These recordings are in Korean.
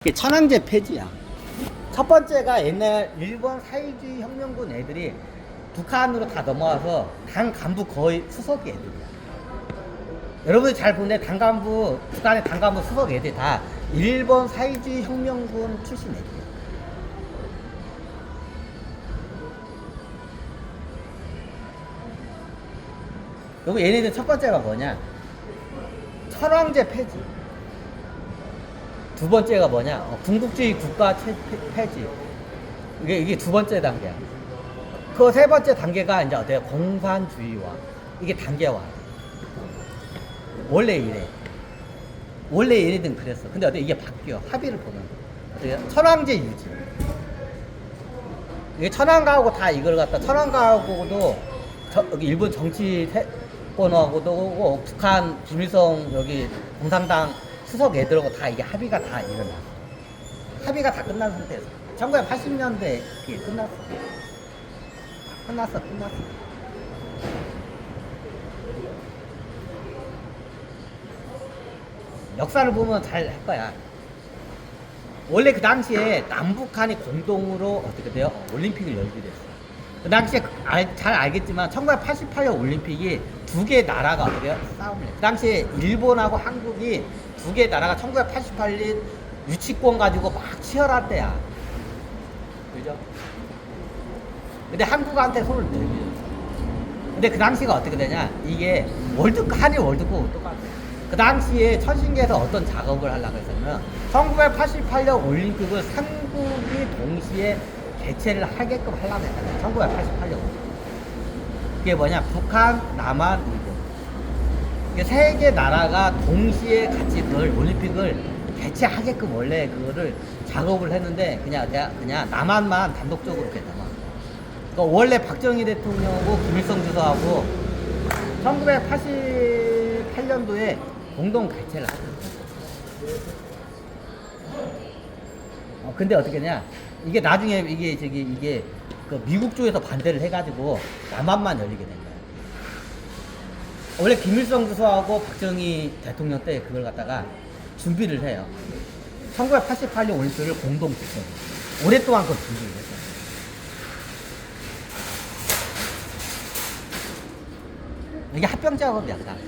이게 천황제 폐지야. 첫 번째가 옛날 일본 사회주의 혁명군 애들이 북한으로 다 넘어와서 당 간부 거의 수석 애들이야. 여러분이 잘 보는데 당 간부, 북한의 당 간부 수석 애들이 다 일본 사회주의 혁명군 출신 애들이야. 그리고 얘네들 첫 번째가 뭐냐? 천황제 폐지. 두 번째가 뭐냐? 군국주의 국가 폐지. 이게 두 번째 단계야. 그 세 번째 단계가 이제 어때요? 공산주의화. 이게 단계화. 원래 이래. 원래 얘네들은 그랬어. 근데 어때? 이게 바뀌어. 합의를 보면. 어때요? 천황제 유지. 이게 천황가하고 다 이걸 갖다, 천황가하고도 여기 일본 정치권하고도 북한 김일성 여기 공산당 수석 애들하고 다 이게 합의가 다 일어나. 합의가 다 끝난 상태에서 1980년대에 그게 끝났어. 끝났어. 역사를 보면 잘 할 거야. 원래 그 당시에 남북한이 공동으로 어떻게 돼요? 올림픽을 열게 됐어. 그 당시에 잘 알겠지만 1988년 올림픽이 두 개의 나라가 어떻게 해요? 싸움을 해. 그 당시에 일본하고 한국이 두 개의 나라가 1988년 유치권 가지고 막 치열할 때야. 그죠? 근데 한국한테 손을 내밀어. 근데 그 당시가 어떻게 되냐? 이게 한일 월드컵 똑같아. 그 당시에 천신계에서 어떤 작업을 하려고 했었냐면 1988년 올림픽을 3국이 동시에 개최를 하게끔 하려고 했잖아요. 1988년. 그게 뭐냐? 북한, 남한, 일본. 이게 세 개 나라가 동시에 같이 그걸 올림픽을 개최하게끔 원래 그거를 작업을 했는데 그냥 남한만 단독적으로 했잖아. 그러니까 원래 박정희 대통령하고 김일성 주석하고 1988년도에 공동 개최를 하거든. 근데 어떻게 했냐? 이게 나중에 이게 그 미국 쪽에서 반대를 해가지고 남한만 열리게 된 거야. 원래 김일성 주석하고 박정희 대통령 때 그걸 갖다가 준비를 해요. 1988년 올림픽을 공동 개최. 오랫동안 그걸 준비를 했어요. 이게 합병 작업이야, 그 당시.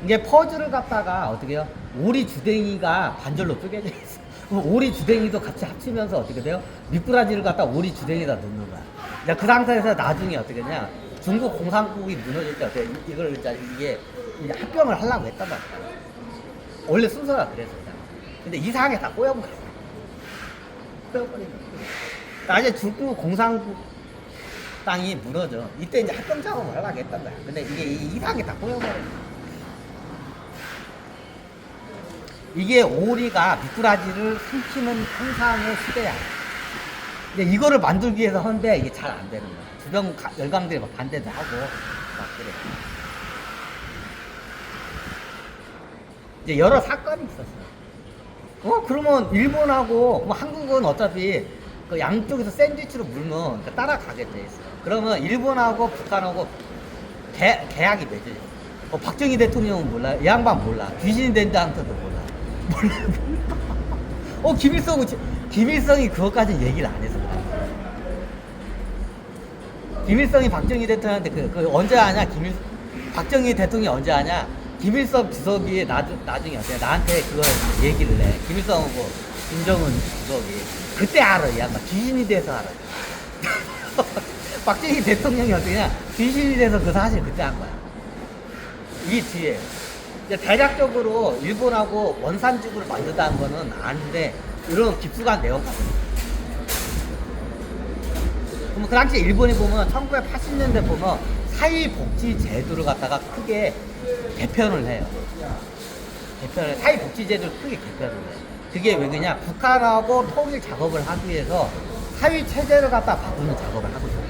이게 퍼즐을 갖다가 어떻게 해요? 오리 주댕이가 반절로 쪼개져 있어. 그럼 오리 주댕이도 같이 합치면서 어떻게 돼요? 미꾸라지를 갖다 오리 주댕이에다 넣는 거야. 이제 그 상태에서 나중에 어떻게 했냐? 중국 공산국이 무너질 때 어떻게 이걸 이게 합병을 하려고 했단 말이야. 원래 순서가 그랬어. 근데 이상하게 다 꼬여버려. 꼬여버리는 거야. 나중에 중국 공산국 땅이 무너져. 이때 이제 합병 작업을 하려고 했단 말이야. 근데 이게 이상하게 다 꼬여버려. 이게 오리가 미꾸라지를 삼키는 형상의 시대야. 근데 이거를 만들기 위해서 하는데 이게 잘 안 되는 거야. 주변 열강들이 막 반대도 하고 막 그래. 이제 여러 사건이 있었어. 그러면 일본하고 뭐 한국은 어차피 그 양쪽에서 샌드위치로 물면 따라가겠죠. 그러면 일본하고 북한하고 계약이 맺어져. 박정희 대통령은 몰라요? 이 양반 몰라. 귀신이 된다한테도 몰라. 김일성이 그것까지는 얘기를 안 했어. 김일성이 박정희 대통령한테 그 언제 하냐? 박정희 대통령이 언제 하냐? 김일성 주석이 나중에 어때? 나한테 그걸 얘기를 해. 김일성하고 김정은 주석이. 그때 알아, 이 양반. 귀신이 돼서 알아. 박정희 대통령이 어떻게 냐 귀신이 돼서 그 사실 그때 한 거야. 이 뒤에. 대략적으로 일본하고 원산지구를 만들다는 거는 아는데 이런 깊숙한 내용까지. 그럼 그 당시에 일본이 보면 1980년대 보면 사회복지 제도를 갖다가 크게 개편을 해요. 사회복지 제도를 크게 개편을 해요. 그게 왜 그러냐? 북한하고 통일 작업을 하기 위해서 사회 체제를 갖다 바꾸는 작업을 하고 있어요.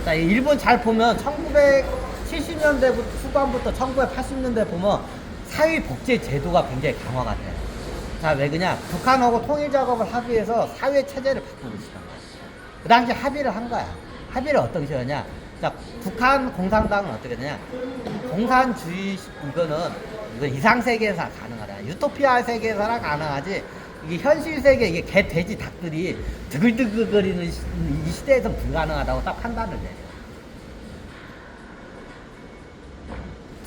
자, 일본 잘 보면 1970년대 후반부터 1980년대 보면 사회복지 제도가 굉장히 강화가 돼요. 자, 왜 그러냐? 북한하고 통일 작업을 하기 위해서 사회 체제를 바꾸고 있어요. 그 당시 합의를 한 거야. 합의를 어떤 식이었냐? 자, 북한 공산당은 어떻게 되냐? 공산주의 이건 이상 세계에서 가능하다. 유토피아 세계에서나 가능하지. 이게 현실 세계 이게 개 돼지 닭들이 드글드글거리는 이 시대에서는 불가능하다고 딱 판단을 내려.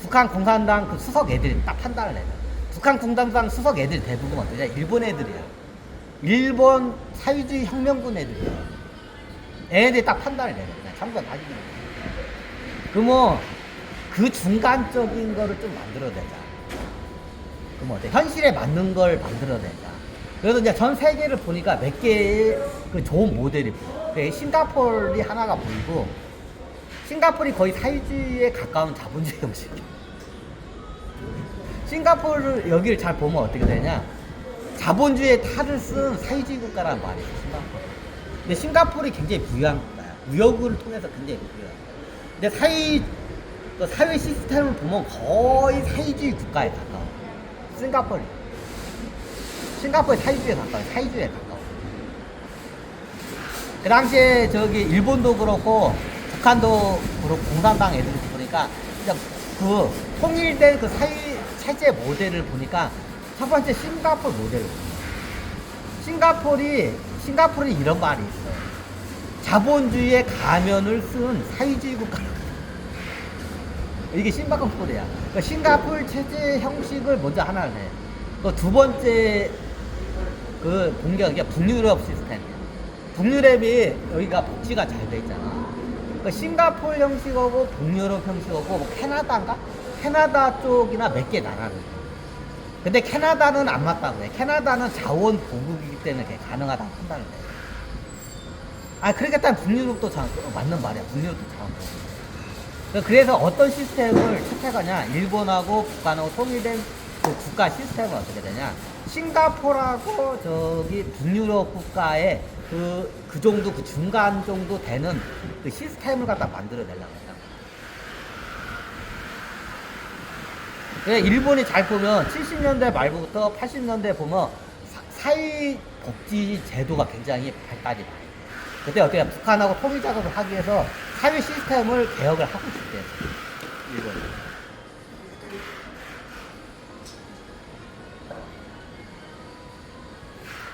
북한 공산당 그 수석 애들이 딱 판단을 내려. 북한 공산당 수석 애들 대부분 어떠냐? 일본 애들이야. 일본 사회주의 혁명군 애들이야. 애들이 딱 판단을 내려. 참고가 나중에. 그러면 그 중간적인 거를 좀 만들어내자. 그럼 어때? 현실에 맞는 걸 만들어내자. 그래서 이제 전 세계를 보니까 몇 개의 그 좋은 모델이 보여. 싱가포르이 하나가 보이고, 싱가포르이 거의 사회주의에 가까운 자본주의 형식이야. 싱가포르 여기를 잘 보면 어떻게 되냐? 자본주의의 탈을 쓴 사회주의 국가라는 말이 있어, 싱가포르. 근데 싱가포르이 굉장히 부유한 국가야. 무역을 통해서 굉장히 부유해. 근데 그 사회 시스템을 보면 거의 사회주의 국가에 가까워. 싱가포르 사회주의에 가까워. 그 당시에 저기 일본도 그렇고 북한도 그렇고 공산당 애들을 보니까 진짜 그 통일된 그 사회 체제 모델을 보니까 첫 번째 싱가포르 모델을 보니까 싱가포르이 이런 말이 있어. 자본주의의 가면을 쓴 사회주의 국가. 이게 싱가포르야. 그러니까 싱가포르 체제 형식을 먼저 하나를 해. 그 두 번째 그 공격이 북유럽 시스템이야. 북유럽이 여기가 복지가 잘 돼 있잖아. 그러니까 싱가포르 형식하고 북유럽 형식하고 뭐 캐나다인가? 캐나다 쪽이나 몇 개 나라를. 근데 캐나다는 안 맞다고 해. 캐나다는 자원 보급이기 때문에 그게 가능하다고 판단을 해. 아, 그러니까 북유럽도 맞는 말이야. 북유럽도 자원 보급. 그래서 어떤 시스템을 채택하냐? 일본하고 북한하고 통일된 그 국가 시스템은 어떻게 되냐? 싱가포르하고 저기 북유럽 국가의 그 정도, 그 중간 정도 되는 그 시스템을 갖다 만들어내려고 했다. 일본이 잘 보면 70년대 말부터 80년대 보면 사회복지 제도가 굉장히 발달이 많아요. 그때 어떻게 북한하고 통일 작업을 하기 위해서 사회 시스템을 개혁을 하고 있대. 일본이.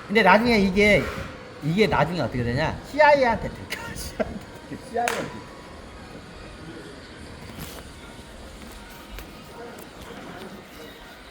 근데 나중에 이게 나중에 어떻게 되냐? CIA한테 들켜. CIA한테.